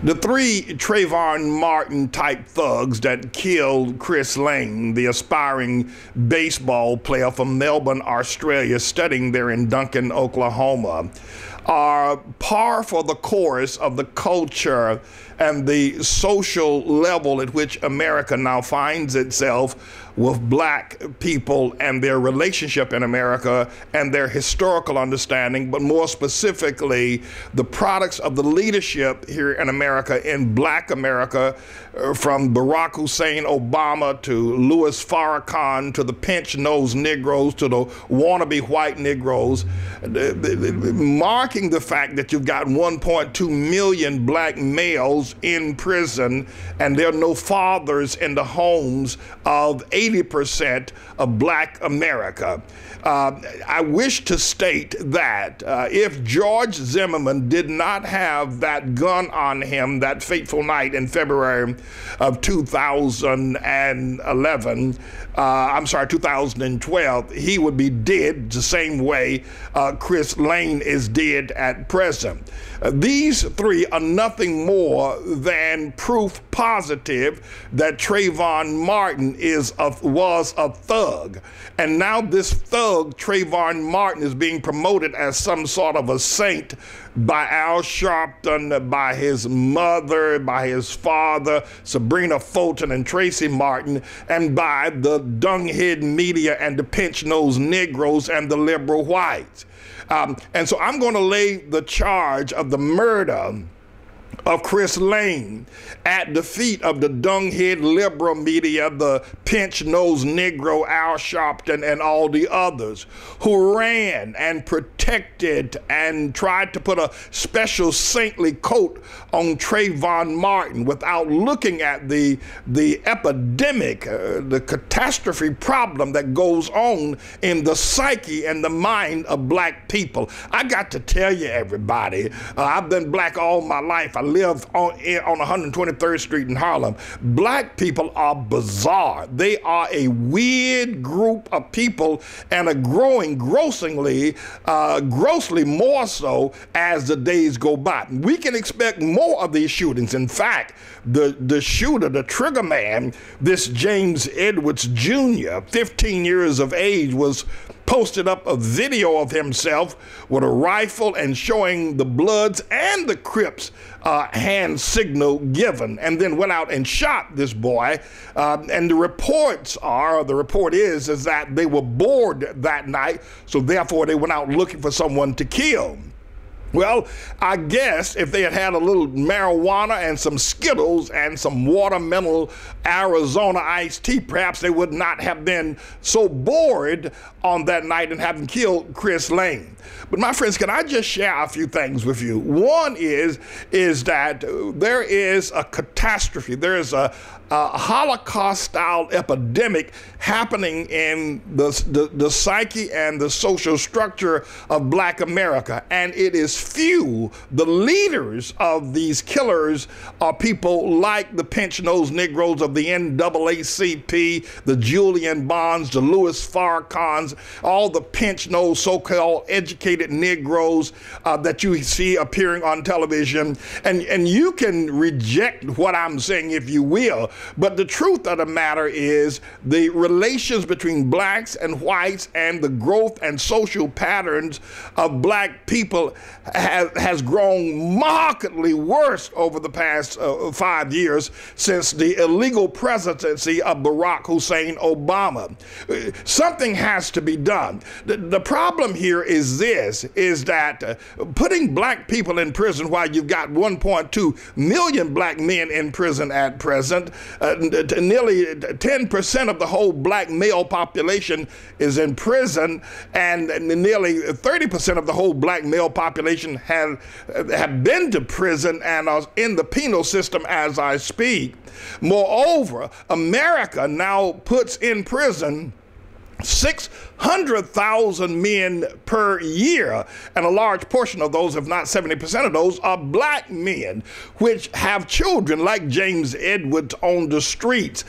The three Trayvon Martin type thugs that killed Chris Lane, the aspiring baseball player from Melbourne, Australia, studying there in Duncan, Oklahoma, are par for the course of the culture and the social level at which America now finds itself with black people and their relationship in America and their historical understanding, but more specifically, the products of the leadership here in America, in black America, from Barack Hussein Obama to Louis Farrakhan to the pinch-nosed Negroes to the wannabe white Negroes, marking the fact that you've got 1.2 million black males in prison and there are no fathers in the homes of 80% of black America. I wish to state that if George Zimmerman did not have that gun on him that fateful night in February of 2012, he would be dead the same way Chris Lane is dead at present. These three are nothing more than proof positive that Trayvon Martin was a thug. And now this thug, Trayvon Martin, is being promoted as some sort of a saint by Al Sharpton, by his mother, by his father, Sabrina Fulton and Tracy Martin, and by the dung-head media and the pinch-nosed Negroes and the liberal whites. And so I'm going to lay the charge of the murder of Chris Lane at the feet of the dung-head liberal media, the pinch-nosed Negro Al Sharpton and all the others who ran and protected and tried to put a special saintly coat on Trayvon Martin without looking at the epidemic, the catastrophe problem that goes on in the psyche and the mind of black people. I got to tell you, everybody, I've been black all my life. I live on 123rd Street in Harlem. Black people are bizarre. They are a weird group of people and are growing grossly more so as the days go by. We can expect more of these shootings. In fact, the shooter, the trigger man, this James Edwards Jr., 15 years of age, was posted up a video of himself with a rifle and showing the Bloods and the Crips hand signal given, and then went out and shot this boy. And the report is that they were bored that night, so therefore they went out looking for someone to kill. Well, I guess if they had had a little marijuana and some Skittles and some watermelon Arizona iced tea, perhaps they would not have been so bored on that night and having killed Chris Lane. But my friends, can I just share a few things with you? One is that there is a catastrophe. There is a Holocaust-style epidemic happening in the psyche and the social structure of black America. And it is few, the leaders of these killers are people like the pinch-nosed Negroes of the NAACP, the Julian Bonds, the Louis Farrakhan's, all the pinch-nosed so-called educated Negroes that you see appearing on television. And you can reject what I'm saying if you will, but the truth of the matter is the relations between blacks and whites and the growth and social patterns of black people has grown markedly worse over the past 5 years since the illegal presidency of Barack Hussein Obama. Something has to be done. The problem here is this, is that putting black people in prison while you've got 1.2 million black men in prison at present, nearly 10% of the whole black male population is in prison, and nearly 30% of the whole black male population have been to prison and are in the penal system as I speak. Moreover, America now puts in prison 100,000 men per year. And a large portion of those, if not 70% of those, are black men, which have children like James Edwards on the streets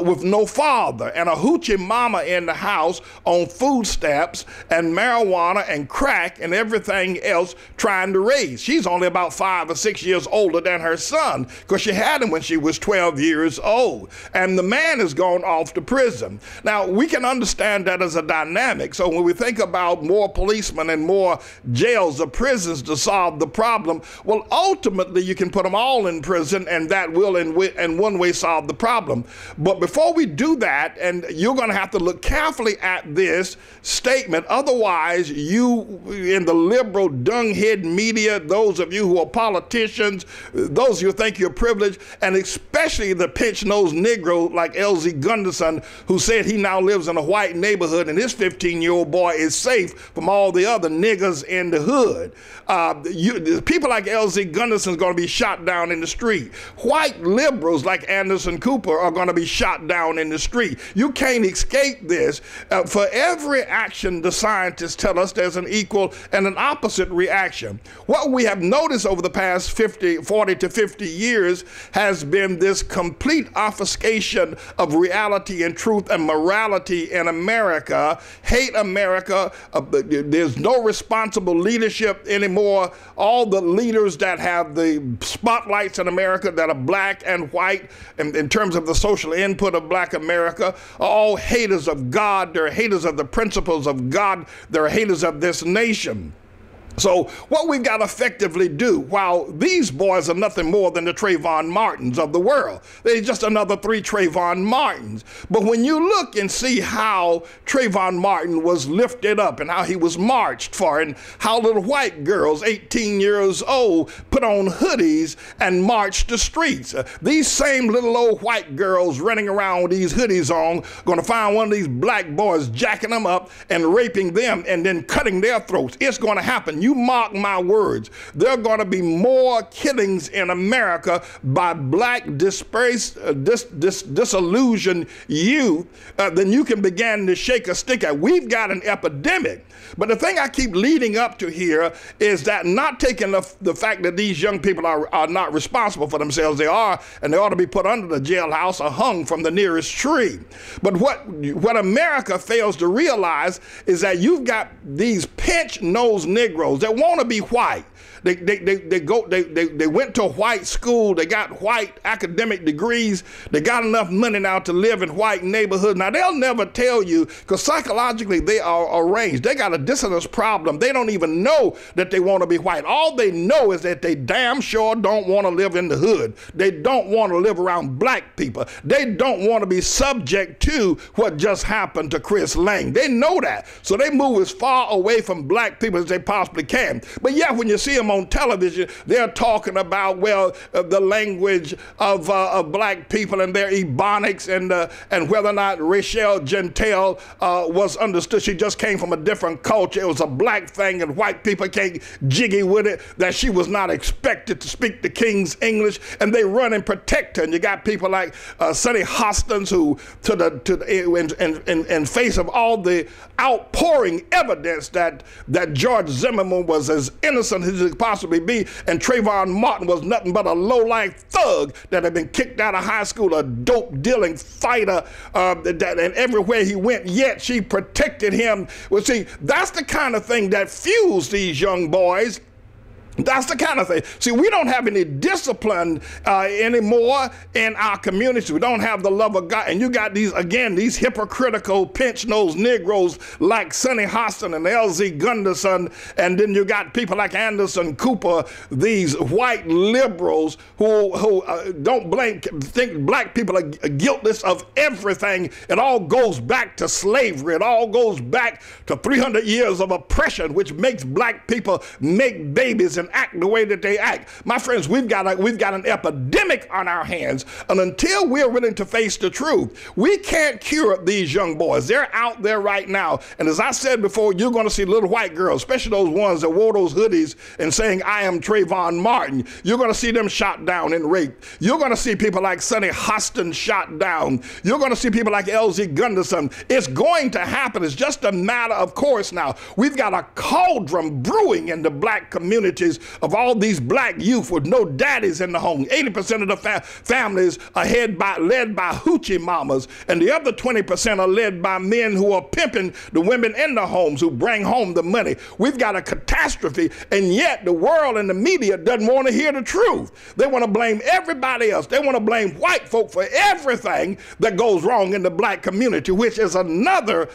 with no father, and a hoochie mama in the house on food stamps and marijuana and crack and everything else trying to raise. She's only about 5 or 6 years older than her son because she had him when she was 12 years old. And the man has gone off to prison. Now, we can understand that as a dynamic. So when we think about more policemen and more jails or prisons to solve the problem, well, ultimately you can put them all in prison, and that will in one way solve the problem. But before we do that, and you're going to have to look carefully at this statement, otherwise you in the liberal dunghead media, those of you who are politicians, those who think you're privileged, and especially the pinch-nosed Negro like L.Z. Gunderson, who said he now lives in a white neighborhood and his 15-year-old boy is safe from all the other niggers in the hood. People like L.Z. Gunderson is going to be shot down in the street. White liberals like Anderson Cooper are going to be shot down in the street. You can't escape this. For every action, the scientists tell us there's an equal and an opposite reaction. What we have noticed over the past 40 to 50 years has been this complete obfuscation of reality and truth and morality in America. Hate America. There's no responsible leadership anymore. All the leaders that have the spotlights in America that are black and white, in terms of the social input of black America, are all haters of God. They're haters of the principles of God. They're haters of this nation. So what we've got to effectively do, while these boys are nothing more than the Trayvon Martins of the world, they're just another 3 Trayvon Martins. But when you look and see how Trayvon Martin was lifted up and how he was marched for, and how little white girls, 18 years old, put on hoodies and marched the streets. These same little old white girls running around with these hoodies on, going to find one of these black boys jacking them up and raping them and then cutting their throats. It's going to happen. You mark my words. There are going to be more killings in America by black disillusioned youth than you can begin to shake a stick at. We've got an epidemic. But the thing I keep leading up to here is that not taking the fact that these young people are not responsible for themselves. They are, and they ought to be put under the jailhouse or hung from the nearest tree. But what America fails to realize is that you've got these pinch-nosed Negroes that want to be white. They went to a white school. They got white academic degrees. They got enough money now to live in white neighborhoods. Now, they'll never tell you, because psychologically they are arranged. They got a dissonance problem. They don't even know that they want to be white. All they know is that they damn sure don't want to live in the hood. They don't want to live around black people. They don't want to be subject to what just happened to Chris Lang. They know that. So they move as far away from black people as they possibly can. But yeah, when you see them on television, they're talking about, well, the language of black people and their ebonics, and whether or not Rachel Gentile was understood. She just came from a different culture. It was a black thing, and white people can't jiggy with it, that she was not expected to speak the King's English, and they run and protect her. And you got people like Sonny Hostins, who in face of all the outpouring evidence that George Zimmerman was as innocent as he could possibly be, and Trayvon Martin was nothing but a low-life thug that had been kicked out of high school, a dope-dealing fighter, and everywhere he went, yet she protected him. Well, see, that's the kind of thing that fuels these young boys. That's the kind of thing. See, we don't have any discipline anymore in our communities. We don't have the love of God. And you got these, again, these hypocritical, pinch-nosed Negroes like Sonny Hostin and L.Z. Gunderson. And then you got people like Anderson Cooper, these white liberals who think black people are guiltless of everything. It all goes back to slavery. It all goes back to 300 years of oppression, which makes black people make babies and and act the way that they act. My friends, we've got an epidemic on our hands, and until we're willing to face the truth, we can't cure these young boys. They're out there right now, and as I said before, you're going to see little white girls, especially those ones that wore those hoodies and saying, "I am Trayvon Martin." You're going to see them shot down and raped. You're going to see people like Sonny Hostin shot down. You're going to see people like L.Z. Gunderson. It's going to happen. It's just a matter of course now. We've got a cauldron brewing in the black communities of all these black youth with no daddies in the home. 80% of the families are led by hoochie mamas, and the other 20% are led by men who are pimping the women in the homes who bring home the money. We've got a catastrophe, and yet the world and the media doesn't want to hear the truth. They want to blame everybody else. They want to blame white folk for everything that goes wrong in the black community, which is another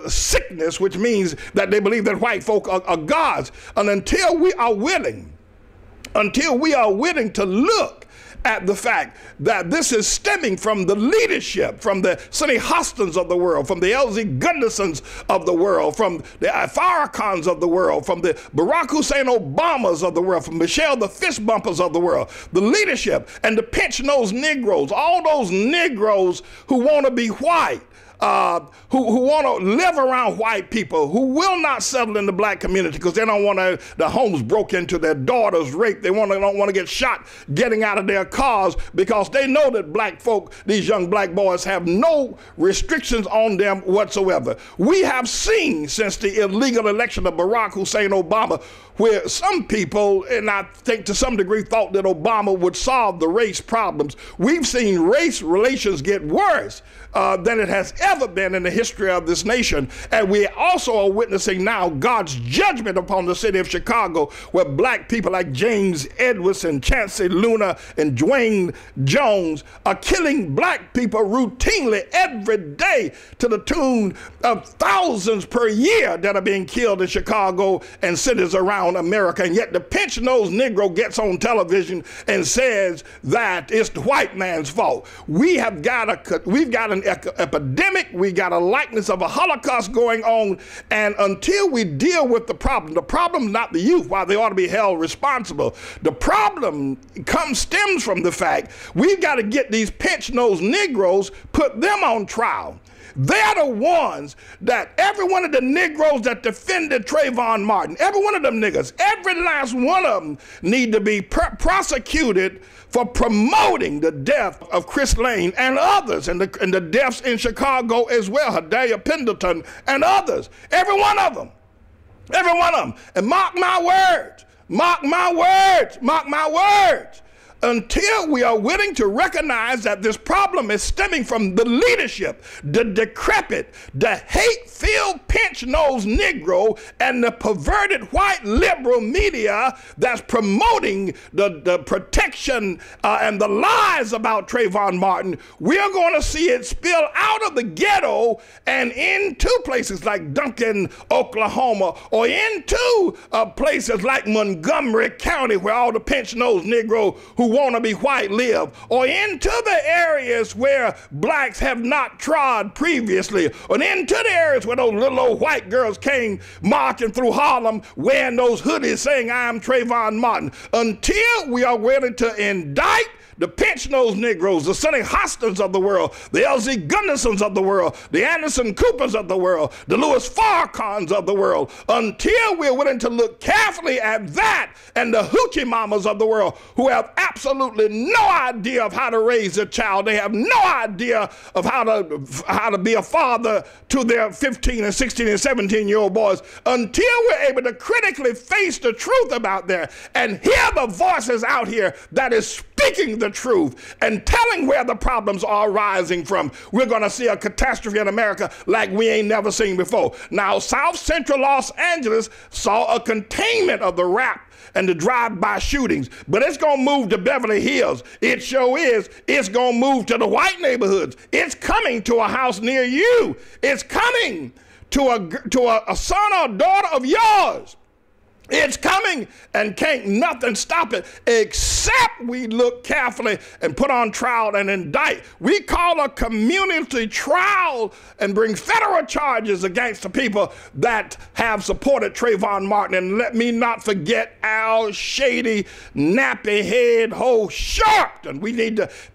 sickness, which means that they believe that white folk are gods. And until we are willing to look at the fact that this is stemming from the leadership, from the Sonny Hostins of the world, from the L.Z. Gundersons of the world, from the Farrakhan's of the world, from the Barack Hussein Obamas of the world, from Michelle the Fist Bumpers of the world, the leadership and the pinch-nosed Negroes, all those Negroes who want to be white, who want to live around white people, who will not settle in the black community because they don't want the homes broke into, their daughters raped. They don't want to get shot getting out of their cars because they know that black folk, these young black boys, have no restrictions on them whatsoever. We have seen since the illegal election of Barack Hussein Obama, where some people, and I think to some degree, thought that Obama would solve the race problems. We've seen race relations get worse than it has ever been in the history of this nation. And we also are witnessing now God's judgment upon the city of Chicago, where black people like James Edwards and Chancey Luna and Dwayne Jones are killing black people routinely every day to the tune of thousands per year that are being killed in Chicago and cities around America. And yet the pinch-nosed Negro gets on television and says that it's the white man's fault. We've got an epidemic. We got a likeness of a Holocaust going on, and until we deal with the problem not the youth, while they ought to be held responsible. The problem stems from the fact we've got to get these pinch-nosed Negroes, put them on trial. They're the ones that every one of the Negroes that defended Trayvon Martin, every one of them niggas, every last one of them need to be prosecuted for promoting the death of Chris Lane and others, and the deaths in Chicago as well, Hadalia Pendleton and others. Every one of them. Every one of them. And mark my words, mark my words, mark my words. Until we are willing to recognize that this problem is stemming from the leadership, the decrepit, the hate-filled pinch-nosed Negro, and the perverted white liberal media that's promoting the protection and the lies about Trayvon Martin, we're going to see it spill out of the ghetto and into places like Duncan, Oklahoma, or into places like Montgomery County, where all the pinch-nosed Negro who want to be white live, or into the areas where blacks have not trod previously, or into the areas where those little old white girls came marching through Harlem wearing those hoodies saying, "I am Trayvon Martin." Until we are willing to indict the pinch-nosed Negroes, the Sonny Hostins of the world, the L.Z. Gundersons of the world, the Anderson Coopers of the world, the Louis Farrakhan's of the world, until we're willing to look carefully at that and the hoochie mamas of the world who have absolutely no idea of how to raise a child. They have no idea of how to be a father to their 15 and 16 and 17-year-old boys, until we're able to critically face the truth about that and hear the voices out here that is speaking the truth and telling where the problems are arising from, we're going to see a catastrophe in America like we ain't never seen before. Now, South Central Los Angeles saw a containment of the rap and the drive-by shootings, but it's going to move to Beverly Hills. It sure is. It's going to move to the white neighborhoods. It's coming to a house near you. It's coming to a son or daughter of yours. It's coming and can't nothing stop it except we look carefully and put on trial and indict. We call a community trial and bring federal charges against the people that have supported Trayvon Martin. And let me not forget Al Shady, nappy head, ho Sharpton.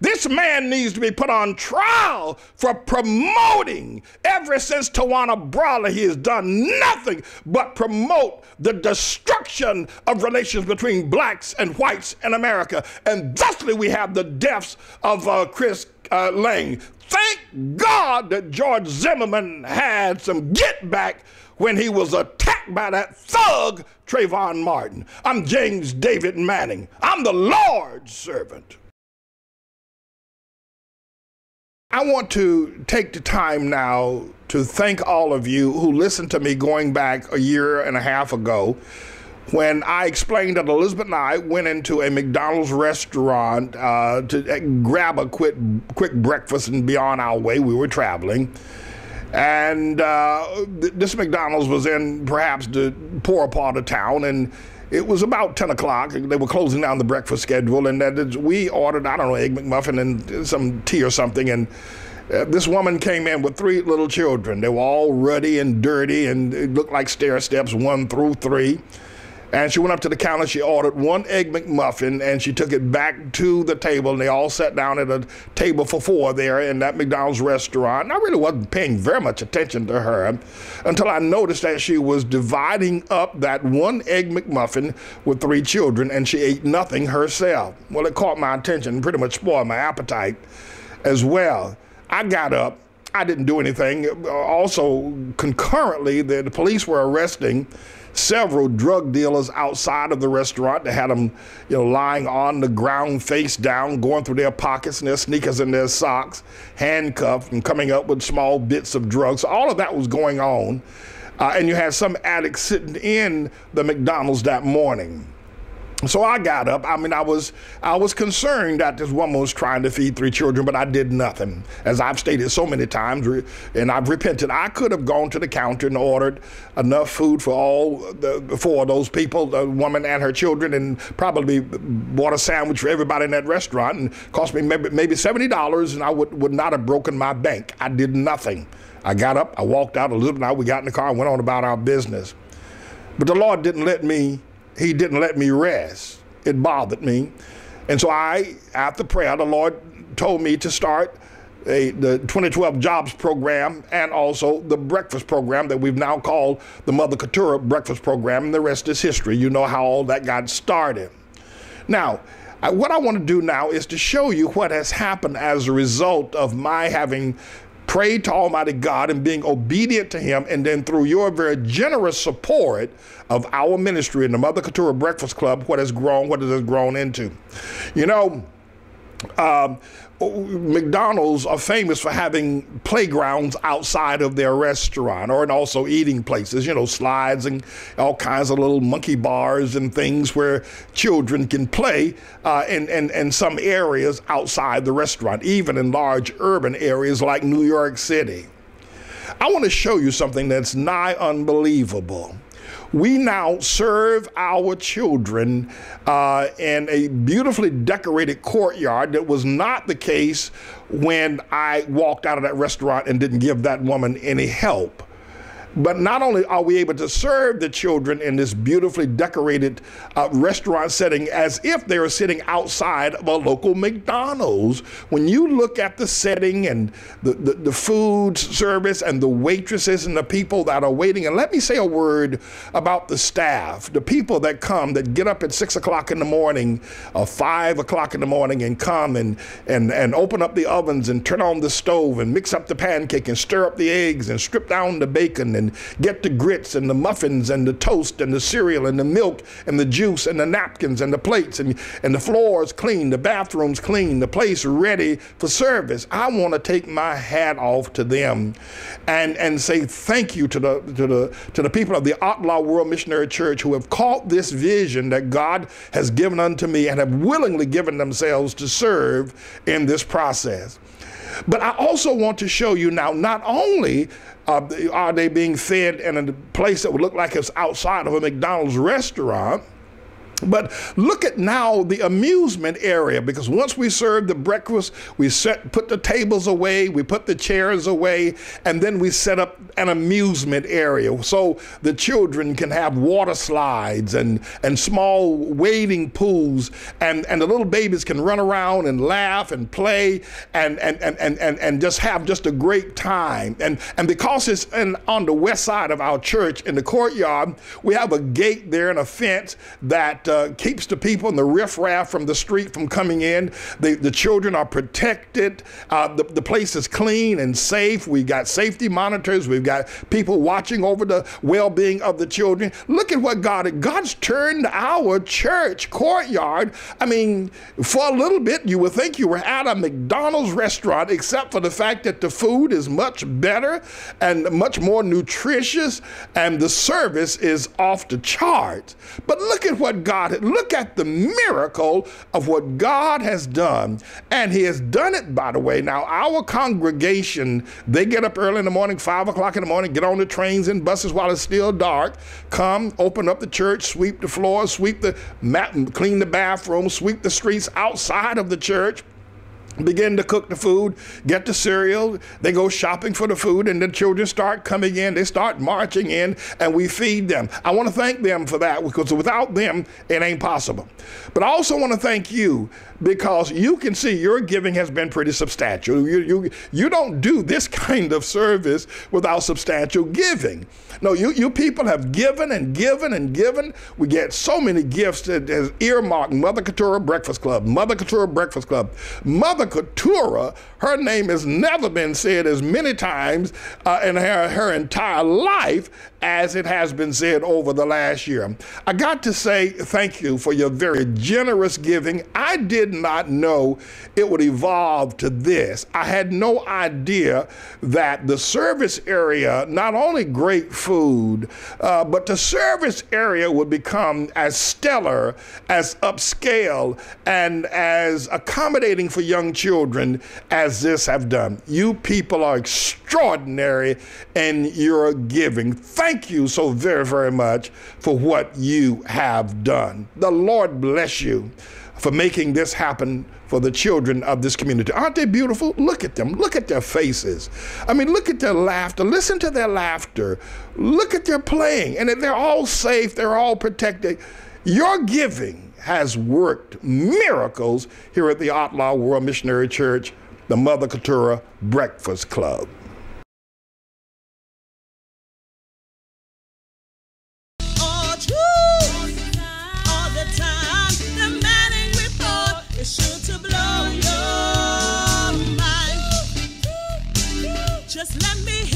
This man needs to be put on trial for promoting. Ever since Tawana Brawley, he has done nothing but promote the destruction of relations between blacks and whites in America. And thusly we have the deaths of Chris Lane. Thank God that George Zimmerman had some get back when he was attacked by that thug Trayvon Martin. I'm James David Manning. I'm the Lord's servant. I want to take the time now to thank all of you who listened to me going back a year and a half ago when I explained that Elizabeth and I went into a McDonald's restaurant to grab a quick breakfast and be on our way. We were traveling. And this McDonald's was in perhaps the poorer part of town, and it was about 10 o'clock. They were closing down the breakfast schedule, and we ordered, I don't know, Egg McMuffin and some tea or something, and this woman came in with 3 little children. They were all ruddy and dirty, and it looked like stair steps 1 through 3. And she went up to the counter, she ordered 1 Egg McMuffin, and she took it back to the table, and they all sat down at a table for 4 there in that McDonald's restaurant. And I really wasn't paying very much attention to her until I noticed that she was dividing up that 1 Egg McMuffin with 3 children, and she ate nothing herself. Well, it caught my attention and pretty much spoiled my appetite as well. I got up. I didn't do anything. Also, concurrently, the police were arresting several drug dealers outside of the restaurant. They had them, lying on the ground face down, going through their pockets and their sneakers and their socks, handcuffed and coming up with small bits of drugs. So all of that was going on. And you had some addicts sitting in the McDonald's that morning. So I got up. I was concerned that this woman was trying to feed 3 children, but I did nothing. As I've stated so many times, and I've repented, I could have gone to the counter and ordered enough food for all 4 of those people, the woman and her children, and probably bought a sandwich for everybody in that restaurant, and cost me maybe $70, and I would not have broken my bank. I did nothing. I got up, I walked out, Elizabeth and I, we got in the car and went on about our business. But the Lord didn't let me rest. It bothered me. And so after prayer, the Lord told me to start the 2012 jobs program and also the breakfast program that we've now called the Mother Couture breakfast program, and the rest is history. You know how all that got started. Now, what I want to do now is to show you what has happened as a result of my having prayed to Almighty God and being obedient to Him, and then through your very generous support of our ministry in the Mother Couture Breakfast Club, what it has grown into. McDonald's are famous for having playgrounds outside of their restaurant, and also eating places, slides and all kinds of little monkey bars and things where children can play in some areas outside the restaurant, even in large urban areas like New York City. I want to show you something that's nigh unbelievable. We now serve our children in a beautifully decorated courtyard. That was not the case when I walked out of that restaurant and didn't give that woman any help. But not only are we able to serve the children in this beautifully decorated restaurant setting as if they were sitting outside of a local McDonald's. When you look at the setting and the food service and the waitresses and the people that are waiting, and let me say a word about the staff, the people that come, that get up at 6 o'clock in the morning or 5 o'clock in the morning and come and open up the ovens and turn on the stove and mix up the pancake and stir up the eggs and strip down the bacon and get the grits and the muffins and the toast and the cereal and the milk and the juice and the napkins and the plates and the floors clean, the bathrooms clean, the place ready for service. I want to take my hat off to them and say thank you to the people of the Outlaw World Missionary Church who have caught this vision that God has given unto me and have willingly given themselves to serve in this process. But I also want to show you now, not only are they being fed in a place that would look like it's outside of a McDonald's restaurant, but look at now the amusement area, because once we serve the breakfast, we put the tables away, we put the chairs away, and then we set up an amusement area so the children can have water slides and small wading pools, and the little babies can run around and laugh and play and just have just a great time. And because it's on the west side of our church in the courtyard, we have a gate there and a fence that keeps the people and the riffraff from the street from coming in. The children are protected. The place is clean and safe. We got safety monitors. We've got people watching over the well-being of the children. Look at what God's turned our church courtyard. I mean, for a little bit, you would think you were at a McDonald's restaurant, except for the fact that the food is much better and much more nutritious, and the service is off the charts. But look at what look at the miracle of what God has done. And he has done it, by the way. Now, our congregation, they get up early in the morning, 5 o'clock in the morning, get on the trains and buses while it's still dark, come, open up the church, sweep the floors, sweep the mat, clean the bathroom, sweep the streets outside of the church, begin to cook the food, get the cereal, they go shopping for the food, and the children start coming in, they start marching in, and we feed them. I want to thank them for that, because without them, it ain't possible. But I also want to thank you, because you can see your giving has been pretty substantial. You don't do this kind of service without substantial giving. No, you people have given and given and given. We get so many gifts that is earmarked Mother Keturah Breakfast Club, Mother Keturah Breakfast Club. Mother Keturah, her name has never been said as many times in her entire life as it has been said over the last year. I got to say thank you for your very generous giving. I did not know it would evolve to this. I had no idea that the service area, not only great food, but the service area would become as stellar, as upscale, and as accommodating for young children as this have done. You people are extraordinary in your giving. Thank you so very, very much for what you have done. The Lord bless you for making this happen for the children of this community. Aren't they beautiful? Look at them. Look at their faces. I mean, look at their laughter. Listen to their laughter. Look at their playing. And they're all safe. They're all protected. Your giving has worked miracles here at the Outlaw World Missionary Church, the Mother Keturah Breakfast Club. Sure to blow your mind. Just let me